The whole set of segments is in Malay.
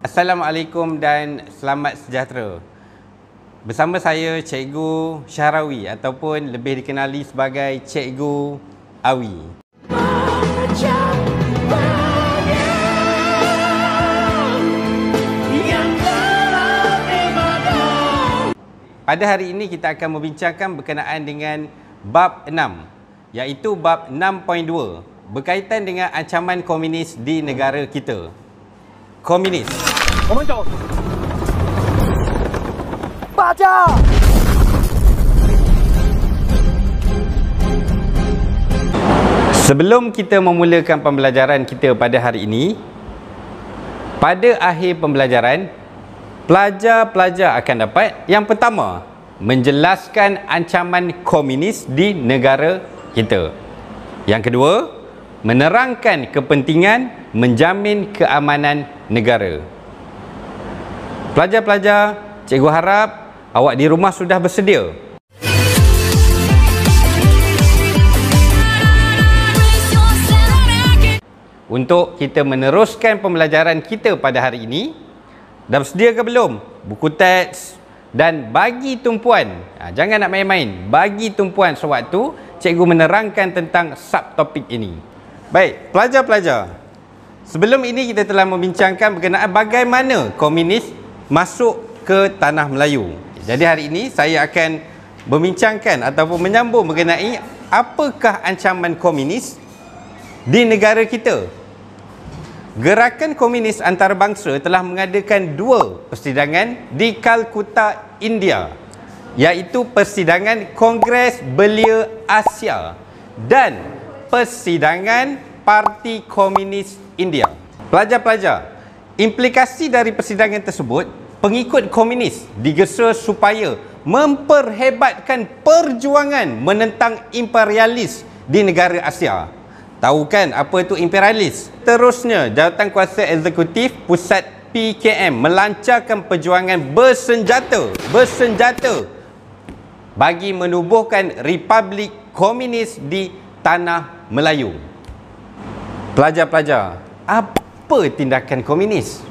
Assalamualaikum dan selamat sejahtera. Bersama saya Cikgu Syahrawi ataupun lebih dikenali sebagai Cikgu Awi. Pada hari ini kita akan membincangkan berkenaan dengan bab 6, iaitu bab 6.2 berkaitan dengan ancaman komunis di negara kita. Komunis. Baca! Sebelum kita memulakan pembelajaran kita pada hari ini, pada akhir pembelajaran, pelajar-pelajar akan dapat yang pertama, menjelaskan ancaman komunis di negara kita. Yang kedua, menerangkan kepentingan menjamin keamanan negara. Pelajar-pelajar, cikgu harap awak di rumah sudah bersedia. Untuk kita meneruskan pembelajaran kita pada hari ini, dah bersedia ke belum? Buku teks dan bagi tumpuan. Jangan nak main-main. Bagi tumpuan sewaktu cikgu menerangkan tentang subtopik ini. Baik, pelajar-pelajar. Sebelum ini kita telah membincangkan berkenaan bagaimana komunis masuk ke tanah Melayu. Jadi hari ini saya akan membincangkan ataupun menyambung mengenai apakah ancaman komunis di negara kita. Gerakan komunis antarabangsa telah mengadakan 2 persidangan di Calcutta, India, iaitu persidangan Kongres Belia Asia dan persidangan Parti Komunis India. Pelajar-pelajar, implikasi dari persidangan tersebut, pengikut komunis digesa supaya memperhebatkan perjuangan menentang imperialis di negara Asia. Tahu kan apa itu imperialis? Terusnya, jawatan kuasa eksekutif pusat PKM melancarkan perjuangan bersenjata bagi menubuhkan Republik Komunis di tanah Melayu. Pelajar-pelajar, apa tindakan komunis?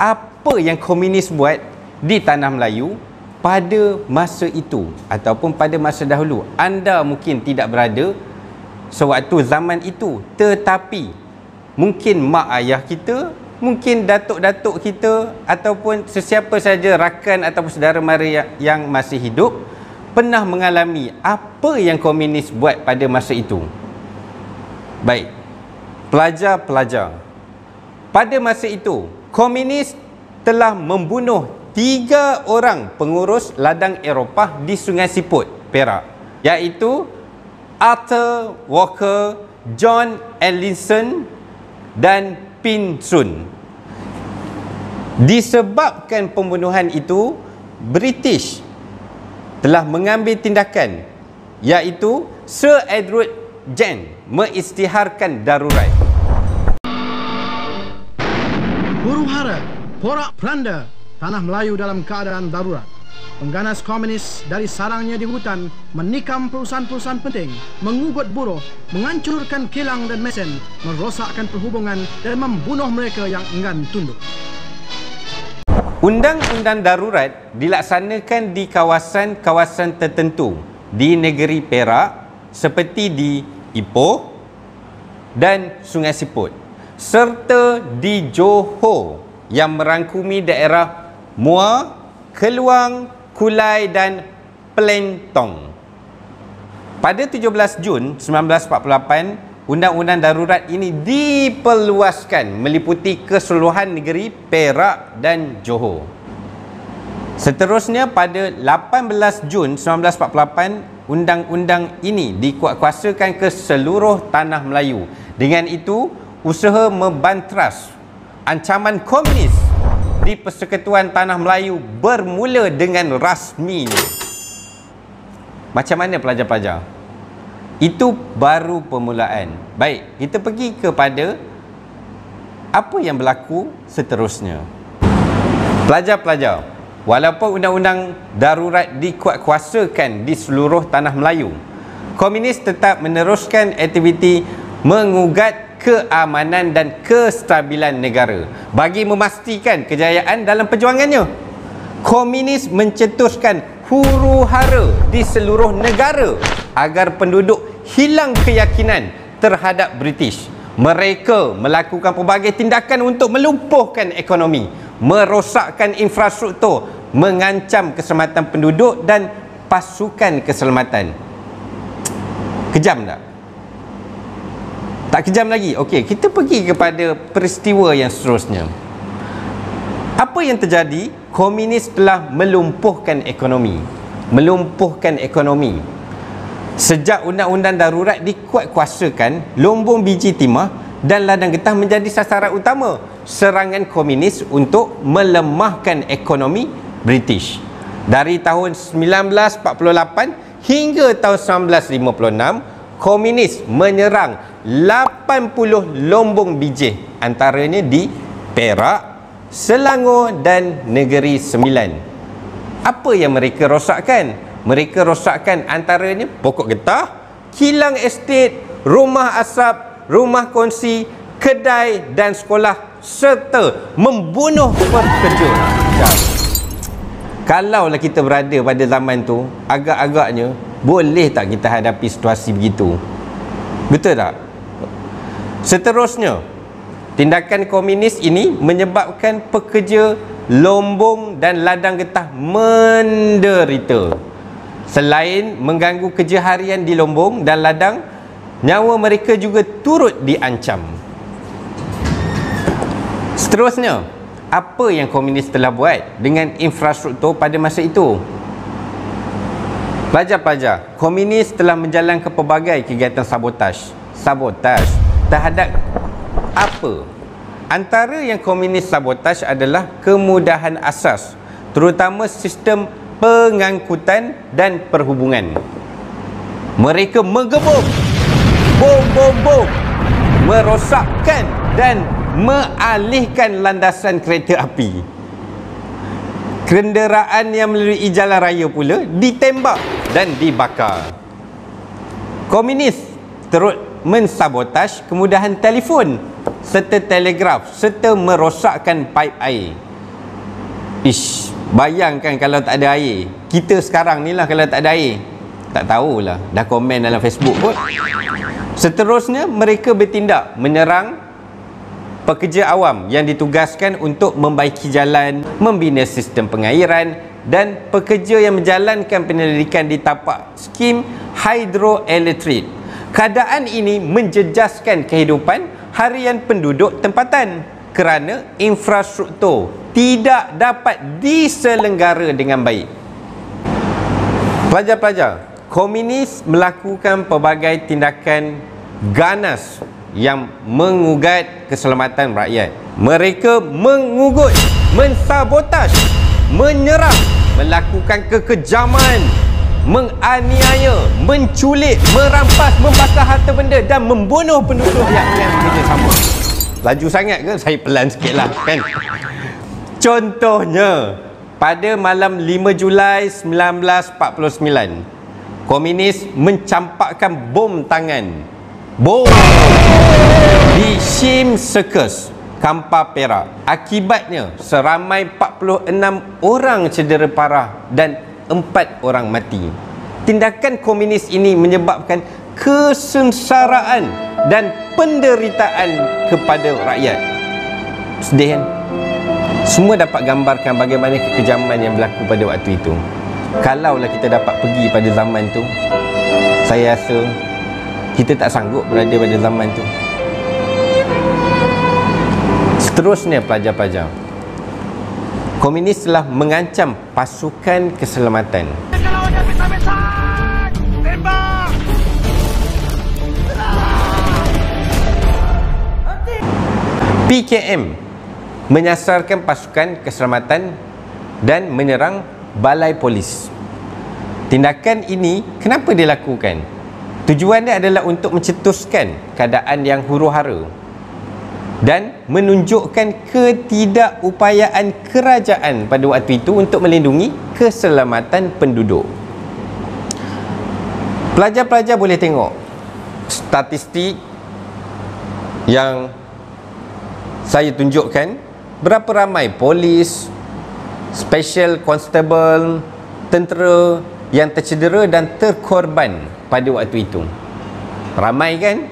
Apa yang komunis buat di tanah Melayu pada masa itu ataupun pada masa dahulu? Anda mungkin tidak berada sewaktu zaman itu, tetapi mungkin mak ayah kita, mungkin datuk-datuk kita ataupun sesiapa saja rakan ataupun saudara mara yang masih hidup pernah mengalami apa yang komunis buat pada masa itu. Baik, pelajar-pelajar, pada masa itu komunis telah membunuh 3 orang pengurus ladang Eropah di Sungai Siput, Perak, iaitu Arthur Walker, John Ellison dan Pinsun. Disebabkan pembunuhan itu, British telah mengambil tindakan, iaitu Sir Edward Gen mengisytiharkan darurat. Huru hara, porak-poranda, tanah Melayu dalam keadaan darurat. Pengganas komunis dari sarangnya di hutan menikam perusahaan-perusahaan penting, mengugut buruh, menghancurkan kilang dan mesin, merosakkan perhubungan dan membunuh mereka yang enggan tunduk. Undang-undang darurat dilaksanakan di kawasan-kawasan tertentu di negeri Perak seperti di Ipoh dan Sungai Siput, serta di Johor yang merangkumi daerah Muar, Keluang, Kulai dan Pelentong. Pada 17 Jun 1948, undang-undang darurat ini diperluaskan meliputi keseluruhan negeri Perak dan Johor. Seterusnya, pada 18 Jun 1948, undang-undang ini dikuatkuasakan ke seluruh tanah Melayu. Dengan itu, usaha membantras ancaman komunis di Persekutuan Tanah Melayu bermula dengan rasminya. Macam mana pelajar-pelajar? Itu baru permulaan. Baik, kita pergi kepada apa yang berlaku seterusnya. Pelajar-pelajar, walaupun undang-undang darurat dikuatkuasakan di seluruh tanah Melayu, komunis tetap meneruskan aktiviti mengugat keamanan dan kestabilan negara. Bagi memastikan kejayaan dalam perjuangannya, komunis mencetuskan huru-hara di seluruh negara agar penduduk hilang keyakinan terhadap British. Mereka melakukan pelbagai tindakan untuk melumpuhkan ekonomi, merosakkan infrastruktur, mengancam keselamatan penduduk dan pasukan keselamatan. Kejam tak? Tak kejam lagi. Okey, kita pergi kepada peristiwa yang seterusnya. Apa yang terjadi? Komunis telah melumpuhkan ekonomi. Melumpuhkan ekonomi. Sejak undang-undang darurat dikuatkuasakan, lumbung biji timah dan ladang getah menjadi sasaran utama serangan komunis untuk melemahkan ekonomi British. Dari tahun 1948 hingga tahun 1956, komunis menyerang 80 lumbung biji, antaranya di Perak, Selangor dan Negeri Sembilan. Apa yang mereka rosakkan? Mereka rosakkan antaranya pokok getah, kilang estet, rumah asap, rumah kongsi, kedai dan sekolah serta membunuh pekerja. Kalaulah kita berada pada zaman tu, agak-agaknya boleh tak kita hadapi situasi begitu? Betul tak? Seterusnya, tindakan komunis ini menyebabkan pekerja lombong dan ladang getah menderita. Selain mengganggu kerja harian di lombong dan ladang, nyawa mereka juga turut diancam. Seterusnya, apa yang komunis telah buat dengan infrastruktur pada masa itu? Pelajar-pelajar, komunis telah menjalankan pelbagai kegiatan sabotaj. Sabotaj terhadap apa? Antara yang komunis sabotaj adalah kemudahan asas, terutama sistem pengangkutan dan perhubungan. Mereka menggebom, bom, merosakkan dan mengalihkan landasan kereta api. Kenderaan yang melalui jalan raya pula ditembak dan dibakar. Komunis turut mensabotaj kemudahan telefon serta telegraf serta merosakkan paip air. Bayangkan kalau tak ada air. Kita sekarang ni lah kalau tak ada air. Tak tahulah, dah komen dalam Facebook pun. Seterusnya, mereka bertindak menyerang pekerja awam yang ditugaskan untuk membaiki jalan, membina sistem pengairan dan pekerja yang menjalankan penyelidikan di tapak skim hidroelektrik. Keadaan ini menjejaskan kehidupan harian penduduk tempatan kerana infrastruktur tidak dapat diselenggara dengan baik. Pelajar-pelajar, komunis melakukan pelbagai tindakan ganas yang mengugat keselamatan rakyat. Mereka mengugut, mensabotaj, menyerang, melakukan kekejaman, menganiaya, menculik, merampas, membakar harta benda dan membunuh penduduk yang bekerjasama. Laju sangat ke? Saya pelan sikit lah kan. Contohnya, pada malam 5 Julai 1949, komunis mencampakkan bom tangan. Bom di Shim Circus, Kampar Perak. Akibatnya, seramai 46 orang cedera parah dan 4 orang mati. Tindakan komunis ini menyebabkan kesengsaraan dan penderitaan kepada rakyat. Sedih kan? Semua dapat gambarkan bagaimana kekejaman yang berlaku pada waktu itu. Kalaulah kita dapat pergi pada zaman tu, saya rasa kita tak sanggup berada pada zaman tu. Seterusnya, pelajar-pelajar, komunis telah mengancam pasukan keselamatan. PKM menyasarkan pasukan keselamatan dan menyerang balai polis. Tindakan ini kenapa dilakukan? Tujuannya adalah untuk mencetuskan keadaan yang huru-hara dan menunjukkan ketidakupayaan kerajaan pada waktu itu untuk melindungi keselamatan penduduk. Pelajar-pelajar boleh tengok statistik yang saya tunjukkan berapa ramai polis, special constable, tentera yang tercedera dan terkorban pada waktu itu. Ramai kan?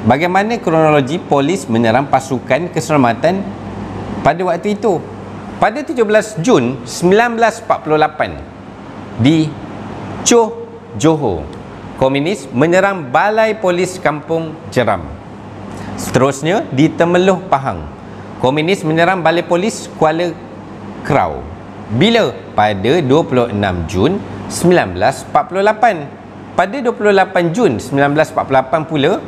Bagaimana kronologi polis menyerang pasukan keselamatan pada waktu itu? Pada 17 Jun 1948 di Johor, komunis menyerang balai polis Kampung Jeram. Seterusnya di Temeloh, Pahang, komunis menyerang balai polis Kuala Krau. Bila? Pada 26 Jun 1948. Pada 28 Jun 1948 pula,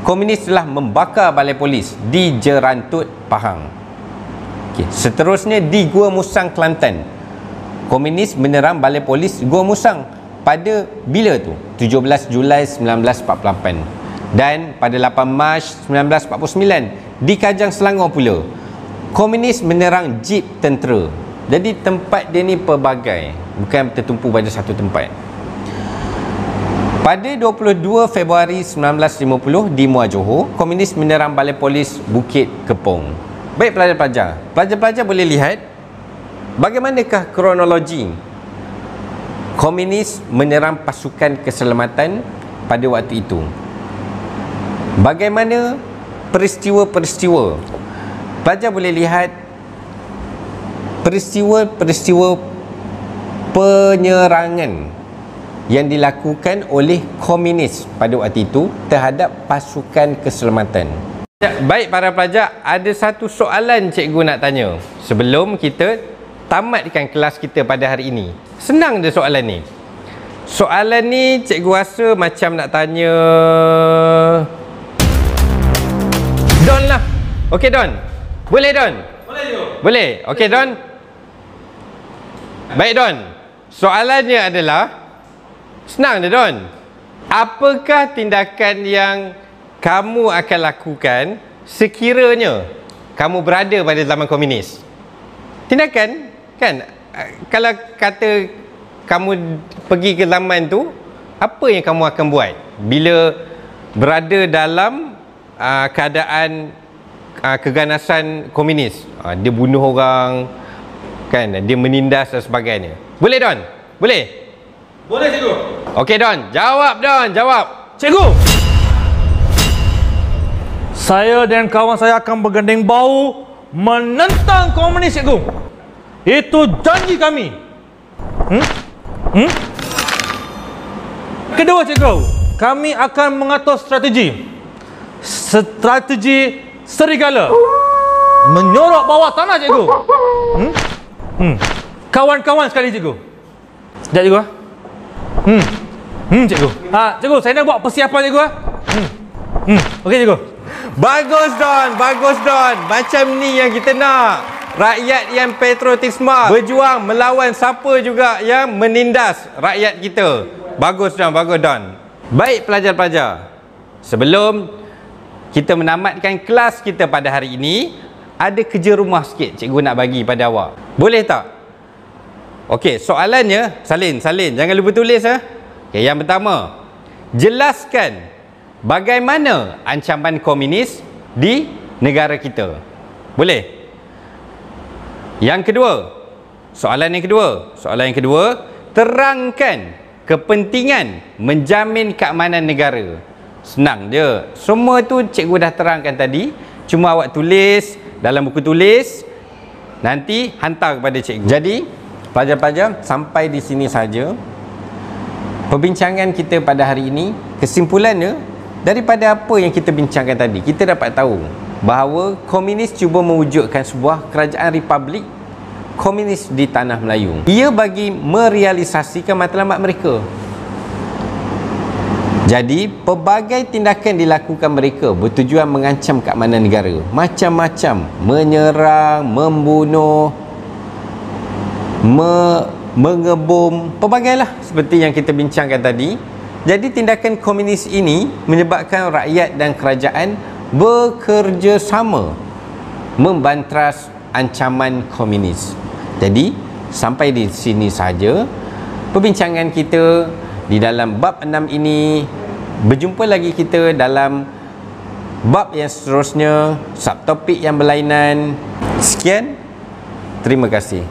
komunis telah membakar balai polis di Jerantut, Pahang. Seterusnya di Gua Musang, Kelantan, komunis menyerang balai polis Gua Musang pada bila tu? 17 Julai 1948. Dan pada 8 Mac 1949 di Kajang, Selangor pula, komunis menyerang jeep tentera. Jadi tempat dia ni pelbagai, bukan tertumpu pada satu tempat. Pada 22 Februari 1950 di Muar Johor, komunis menyerang balai polis Bukit Kepong. Baik pelajar-pelajar, pelajar-pelajar boleh lihat bagaimanakah kronologi komunis menyerang pasukan keselamatan pada waktu itu. Bagaimana peristiwa-peristiwa. Pelajar boleh lihat peristiwa-peristiwa penyerangan yang dilakukan oleh komunis pada waktu itu terhadap pasukan keselamatan. Baik para pelajar, ada satu soalan cikgu nak tanya sebelum kita tamatkan kelas kita pada hari ini. Senang je soalan ni. Soalan ni cikgu rasa macam nak tanya Don lah. Okey Don. Boleh Don? Boleh juga. Boleh. Okey Don. Baik Don. Soalannya adalah senang je Don. Apakah tindakan yang kamu akan lakukan sekiranya kamu berada pada zaman komunis? Tindakan kan? Kalau kata kamu pergi ke zaman tu, apa yang kamu akan buat bila berada dalam keadaan keganasan komunis? Dia bunuh orang kan, dia menindas dan sebagainya. Boleh Don? Boleh? Boleh cikgu. Okey Don, jawab Don, jawab. Cikgu, saya dan kawan saya akan bergandeng bahu menentang komunis cikgu. Itu janji kami. Kedua cikgu, kami akan mengatur strategi serigala menyorok bawah tanah cikgu. Kawan-kawan sekali cikgu. Sekejap cikgu. Cikgu. Cikgu, saya nak buat persiapan cikgu. Okey cikgu. Bagus Don, bagus Don. Macam ni yang kita nak. Rakyat yang patriotisme, berjuang melawan siapa juga yang menindas rakyat kita. Bagus Don, bagus Don. Baik pelajar-pelajar, sebelum kita menamatkan kelas kita pada hari ini, ada kerja rumah sikit cikgu nak bagi pada awak. Boleh tak? Okey, soalannya salin, jangan lupa tulis ya. Okey, yang pertama, jelaskan bagaimana ancaman komunis di negara kita. Boleh? Yang kedua, soalan yang kedua, terangkan kepentingan menjamin keamanan negara. Senang je. Semua tu cikgu dah terangkan tadi. Cuma awak tulis dalam buku tulis, nanti hantar kepada cikgu. Jadi, pelajar-pelajar, sampai di sini saja perbincangan kita pada hari ini. Kesimpulannya, daripada apa yang kita bincangkan tadi, kita dapat tahu bahawa komunis cuba mewujudkan sebuah kerajaan republik komunis di tanah Melayu. Ia bagi merealisasikan matlamat mereka. Jadi, pelbagai tindakan dilakukan mereka bertujuan mengancam keamanan negara. Macam-macam, menyerang, membunuh, mengebom, pelbagailah seperti yang kita bincangkan tadi. Jadi, tindakan komunis ini menyebabkan rakyat dan kerajaan bekerjasama membantras ancaman komunis. Jadi, sampai di sini saja perbincangan kita di dalam bab 6 ini. Berjumpa lagi kita dalam bab yang seterusnya, subtopik yang berlainan. Sekian, terima kasih.